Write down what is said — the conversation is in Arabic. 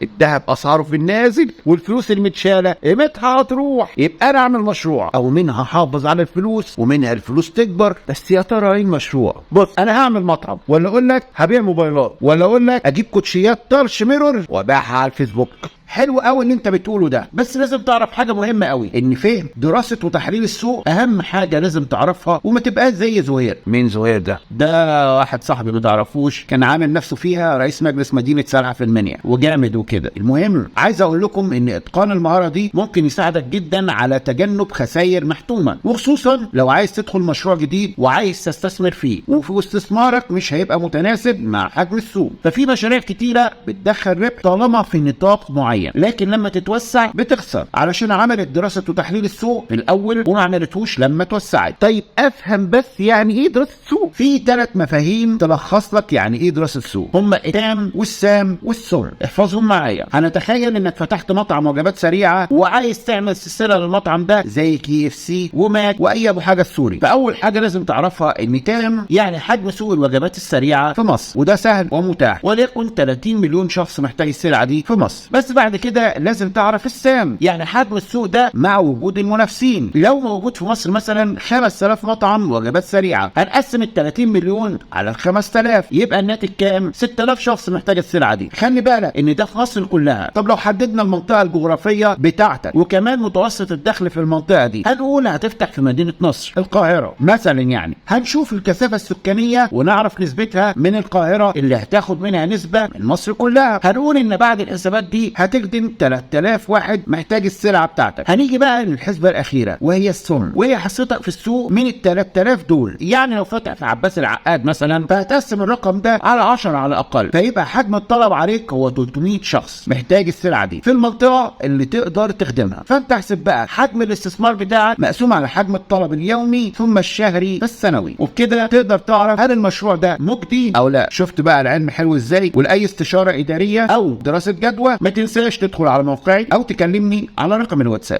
الذهب اسعاره في النازل والفلوس المتشاله قيمتها هتروح. يبقى انا اعمل مشروع او منها احافظ على الفلوس ومنها الفلوس تكبر. بس يا ترى ايه المشروع؟ بص، انا هعمل مطعم، ولا اقول لك هبيع موبايلات، ولا اقول لك اجيب كوتشيات طرش ميرور وابيعها على الفيسبوك. حلو قوي اللي انت بتقوله ده، بس لازم تعرف حاجه مهمه قوي، ان فهم دراسه وتحليل السوق اهم حاجه لازم تعرفها، وما تبقاش زي زهير. مين زهير ده؟ ده واحد صاحبي ما تعرفوش، كان عامل نفسه فيها رئيس مجلس مدينه سلعه في المنيا وجامد وكده. المهم عايز اقول لكم ان اتقان المهاره دي ممكن يساعدك جدا على تجنب خسائر محتومه، وخصوصا لو عايز تدخل مشروع جديد وعايز تستثمر فيه، وفي استثمارك مش هيبقى متناسب مع حجم السوق. ففي مشاريع كتيره بتدخل ربح طالما في نطاق معين، لكن لما تتوسع بتخسر، علشان عملت دراسه وتحليل السوق في الاول وما عملتهوش لما توسعت. طيب افهم بس يعني ايه دراسه السوق. في 3 مفاهيم تلخص لك يعني ايه دراسه السوق، هم التام والسام والسر. احفظهم معايا. هنتخيل انك فتحت مطعم وجبات سريعه وعايز تعمل سلسله للمطعم ده زي KFC وماك واي ابو حاجه السوري. فاول حاجه لازم تعرفها ان تام يعني حجم سوق الوجبات السريعه في مصر، وده سهل ومتاح، وليكن 30 مليون شخص محتاج السلعه دي في مصر. بس بعد كده لازم تعرف السام، يعني حجم السوق ده مع وجود المنافسين. لو موجود في مصر مثلا 5000 مطعم وجبات سريعه، هنقسم ال 30 مليون على ال 5000، يبقى الناتج كام؟ 6000 شخص محتاج السلعه دي. خلي بالك ان ده في مصر كلها. طب لو حددنا المنطقه الجغرافيه بتاعتك وكمان متوسط الدخل في المنطقه دي، هنقول هتفتح في مدينه نصر القاهره مثلا، يعني هنشوف الكثافه السكانيه ونعرف نسبتها من القاهره اللي هتاخد منها نسبه من مصر كلها. هنقول ان بعد الحسابات دي هتخدم 3000 واحد محتاج السلعه بتاعتك. هنيجي بقى للحسبه الاخيره وهي السم، وهي حصتك في السوق من ال 3000 دول. يعني لو فتح في عباس العقاد مثلا، فهتقسم الرقم ده على 10 على الاقل، فيبقى حجم الطلب عليك هو 300 شخص محتاج السلعه دي في المنطقه اللي تقدر تخدمها. فانت احسب بقى حجم الاستثمار بتاعك مقسوم على حجم الطلب اليومي ثم الشهري فالسنوي، وبكده تقدر تعرف هل المشروع ده مجدي او لا. شفت بقى العلم حلو ازاي؟ ولاي استشاره اداريه او دراسه جدوى ما تنساش تدخل على موقعي او تكلمني على رقم الواتساب.